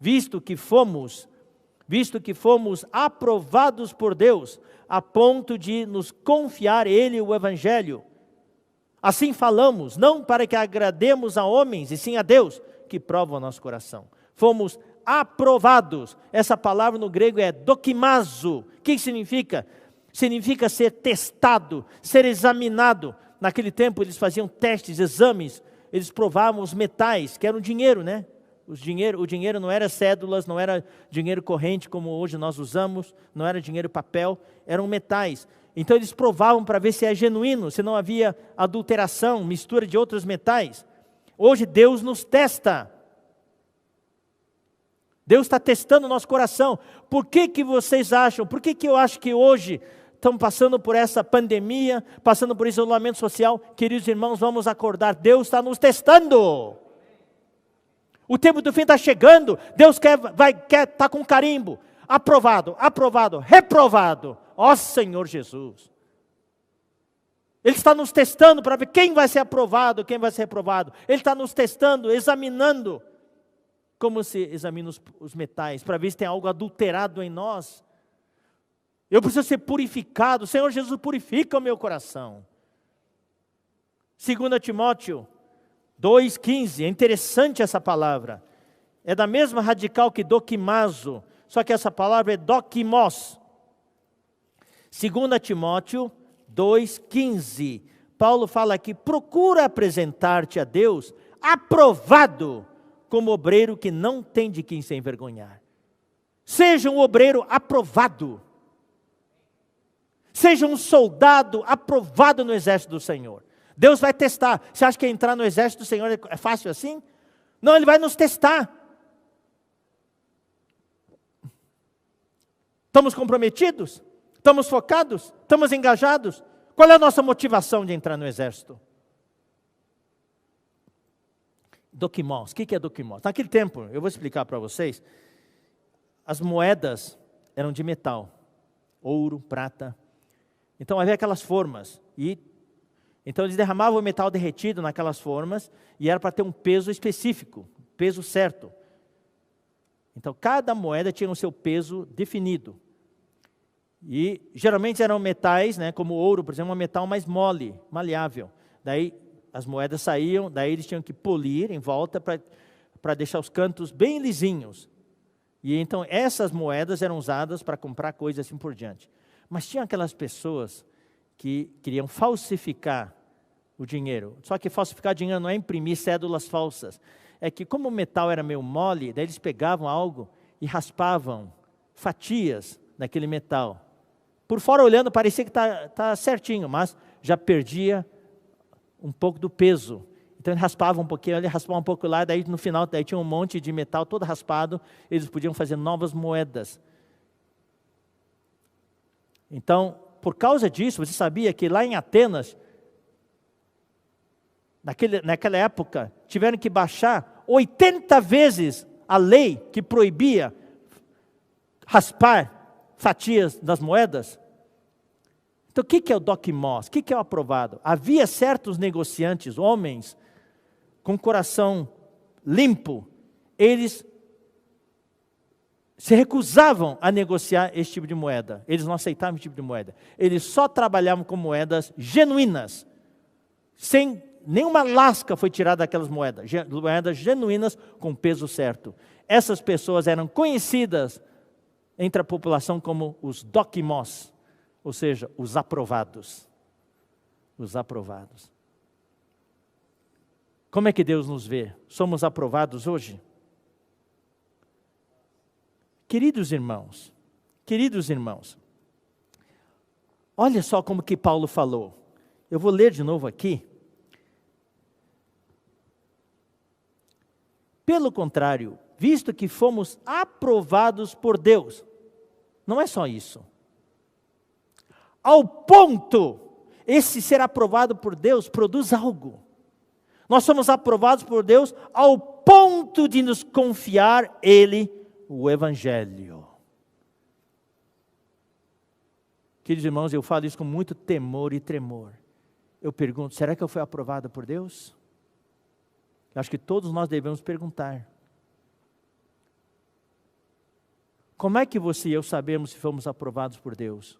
visto que fomos aprovados por Deus, a ponto de nos confiar Ele o Evangelho. Assim falamos, não para que agrademos a homens, e sim a Deus, que prova o nosso coração. Fomos aprovados. Essa palavra no grego é dokimazo. O que significa? Significa ser testado, ser examinado. Naquele tempo eles faziam testes, exames, eles provavam os metais, que eram dinheiro, né? O dinheiro não era cédulas, não era dinheiro corrente como hoje nós usamos, não era dinheiro papel, eram metais. Então eles provavam para ver se é genuíno, se não havia adulteração, mistura de outros metais. Hoje Deus nos testa. Deus está testando o nosso coração. Por que vocês acham, por que eu acho que hoje estamos passando por essa pandemia, passando por isolamento social? Queridos irmãos, vamos acordar, Deus está nos testando. O tempo do fim está chegando, Deus quer estar com carimbo, aprovado, reprovado. Ó Senhor Jesus. Ele está nos testando para ver quem vai ser aprovado, quem vai ser reprovado. Ele está nos testando, examinando, como se examina os metais, para ver se tem algo adulterado em nós. Eu preciso ser purificado, Senhor Jesus, purifica o meu coração. 2 Timóteo 2,15, é interessante essa palavra. É da mesma radical que dokimazo, só que essa palavra é dokimos. 2 Timóteo 2,15, Paulo fala aqui, procura apresentar-te a Deus aprovado, como obreiro que não tem de quem se envergonhar. Seja um obreiro aprovado. Seja um soldado aprovado no exército do Senhor. Deus vai testar. Você acha que entrar no exército do Senhor é fácil assim? Não, Ele vai nos testar. Estamos comprometidos? Estamos focados? Estamos engajados? Qual é a nossa motivação de entrar no exército? Dokimos. O que é dokimos? Naquele tempo, eu vou explicar para vocês, as moedas eram de metal, ouro, prata. Então havia aquelas formas, então eles derramavam o metal derretido naquelas formas, e era para ter um peso específico, peso certo. Então cada moeda tinha o seu peso definido. E geralmente eram metais, né, como o ouro, por exemplo, um metal mais mole, maleável. Daí as moedas saíam, daí eles tinham que polir em volta para deixar os cantos bem lisinhos. E então essas moedas eram usadas para comprar coisas assim por diante. Mas tinha aquelas pessoas que queriam falsificar o dinheiro. Só que falsificar dinheiro não é imprimir cédulas falsas. É que como o metal era meio mole, daí eles pegavam algo e raspavam fatias daquele metal. Por fora olhando parecia que tá certinho, mas já perdia um pouco do peso. Então ele raspava um pouquinho, ele raspava um pouco lá, daí no final daí tinha um monte de metal todo raspado, eles podiam fazer novas moedas. Então, por causa disso, você sabia que lá em Atenas, naquela época, tiveram que baixar 80 vezes a lei que proibia raspar fatias das moedas? Então o que é o dokimos? O que é o aprovado? Havia certos negociantes, homens, com coração limpo, eles se recusavam a negociar esse tipo de moeda. Eles não aceitavam esse tipo de moeda. Eles só trabalhavam com moedas genuínas. Sem nenhuma lasca foi tirada daquelas moedas. Moedas genuínas com peso certo. Essas pessoas eram conhecidas entre a população como os dokimos, ou seja, os aprovados. Os aprovados. Como é que Deus nos vê? Somos aprovados hoje? Queridos irmãos, olha só como que Paulo falou. Eu vou ler de novo aqui. Pelo contrário, visto que fomos aprovados por Deus, não é só isso. Ao ponto, esse ser aprovado por Deus produz algo. Nós somos aprovados por Deus ao ponto de nos confiar Ele o Evangelho. Queridos irmãos, eu falo isso com muito temor e tremor. Eu pergunto, será que eu fui aprovado por Deus? Eu acho que todos nós devemos perguntar. Como é que você e eu sabemos se fomos aprovados por Deus?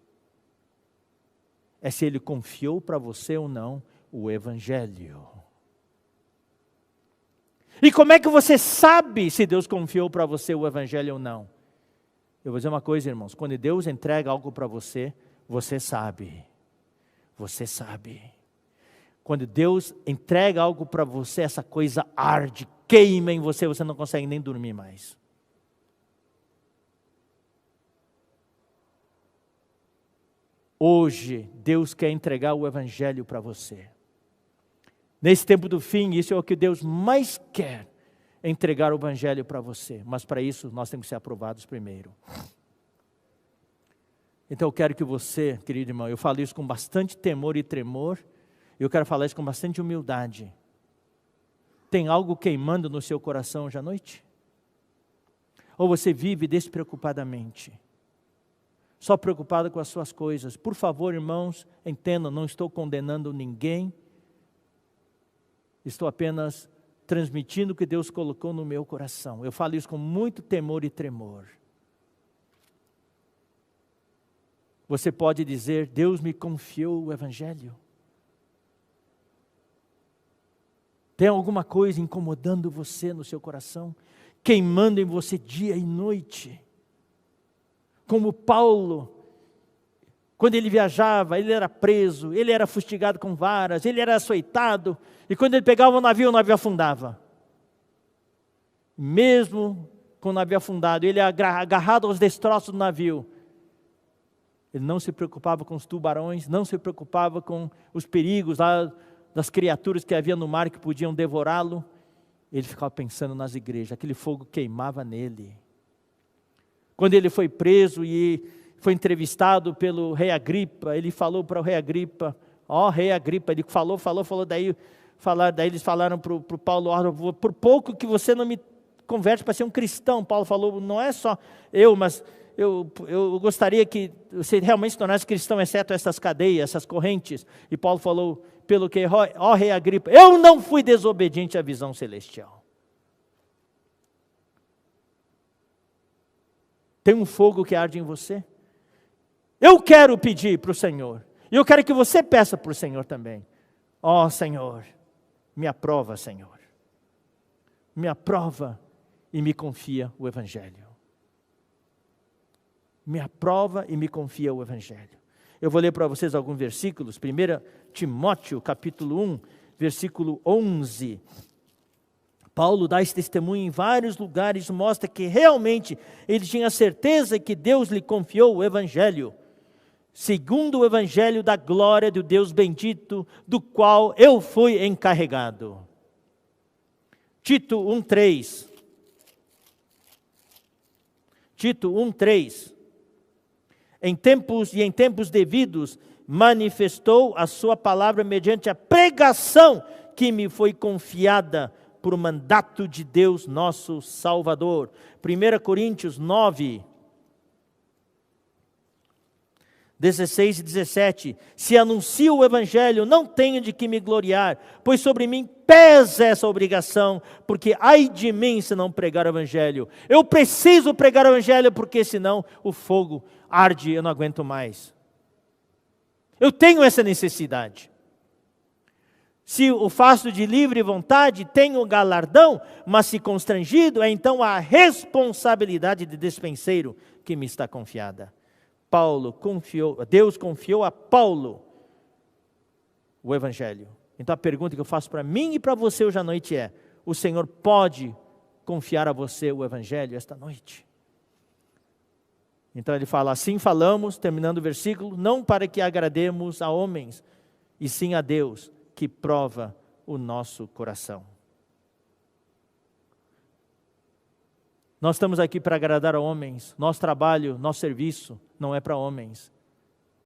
É se Ele confiou para você ou não o Evangelho. E como é que você sabe se Deus confiou para você o Evangelho ou não? Eu vou dizer uma coisa, irmãos, quando Deus entrega algo para você, você sabe. Você sabe. Quando Deus entrega algo para você, essa coisa arde, queima em você, você não consegue nem dormir mais. Hoje, Deus quer entregar o Evangelho para você. Nesse tempo do fim, isso é o que Deus mais quer, entregar o Evangelho para você. Mas para isso, nós temos que ser aprovados primeiro. Então eu quero que você, querido irmão, eu falo isso com bastante temor e tremor, e eu quero falar isso com bastante humildade. Tem algo queimando no seu coração hoje à noite? Ou você vive despreocupadamente? Só preocupado com as suas coisas? Por favor, irmãos, entendam, não estou condenando ninguém. Estou apenas transmitindo o que Deus colocou no meu coração. Eu falo isso com muito temor e tremor. Você pode dizer, Deus me confiou o Evangelho. Tem alguma coisa incomodando você no seu coração? Queimando em você dia e noite? Como Paulo, quando ele viajava, ele era preso, ele era fustigado com varas, ele era açoitado, e quando ele pegava o navio afundava. Mesmo com o navio afundado, ele agarrado aos destroços do navio, ele não se preocupava com os tubarões, não se preocupava com os perigos lá das criaturas que havia no mar que podiam devorá-lo. Ele ficava pensando nas igrejas, aquele fogo queimava nele. Quando ele foi preso e foi entrevistado pelo rei Agripa, ele falou para o rei Agripa, rei Agripa, ele falou, daí eles falaram para o Paulo, por pouco que você não me converte para ser um cristão. Paulo falou, não é só eu, mas eu gostaria que você realmente se tornasse cristão, exceto essas cadeias, essas correntes. E Paulo falou, pelo que, rei Agripa, eu não fui desobediente à visão celestial. Tem um fogo que arde em você? Eu quero pedir para o Senhor, e eu quero que você peça para o Senhor também. Senhor, me aprova, Senhor. Me aprova e me confia o Evangelho. Me aprova e me confia o Evangelho. Eu vou ler para vocês alguns versículos. 1 Timóteo, capítulo 1, versículo 11. Paulo dá esse testemunho em vários lugares, mostra que realmente ele tinha certeza que Deus lhe confiou o Evangelho, segundo o Evangelho da glória do Deus bendito, do qual eu fui encarregado. Tito 1:3. Tito 1:3. Em tempos devidos, manifestou a sua palavra mediante a pregação que me foi confiada por mandato de Deus nosso Salvador. 1 Coríntios 9, 16 e 17. Se anuncio o Evangelho, não tenho de que me gloriar, pois sobre mim pesa essa obrigação, porque ai de mim se não pregar o Evangelho. Eu preciso pregar o Evangelho, porque senão o fogo arde, eu não aguento mais. Eu tenho essa necessidade. Se o faço de livre vontade, tenho galardão, mas se constrangido, é então a responsabilidade de despenseiro que me está confiada. Deus confiou a Paulo o Evangelho. Então a pergunta que eu faço para mim e para você hoje à noite é, o Senhor pode confiar a você o Evangelho esta noite? Então ele fala, assim falamos, terminando o versículo, não para que agrademos a homens, e sim a Deus, que prova o nosso coração. Nós estamos aqui para agradar a homens, nosso trabalho, nosso serviço não é para homens,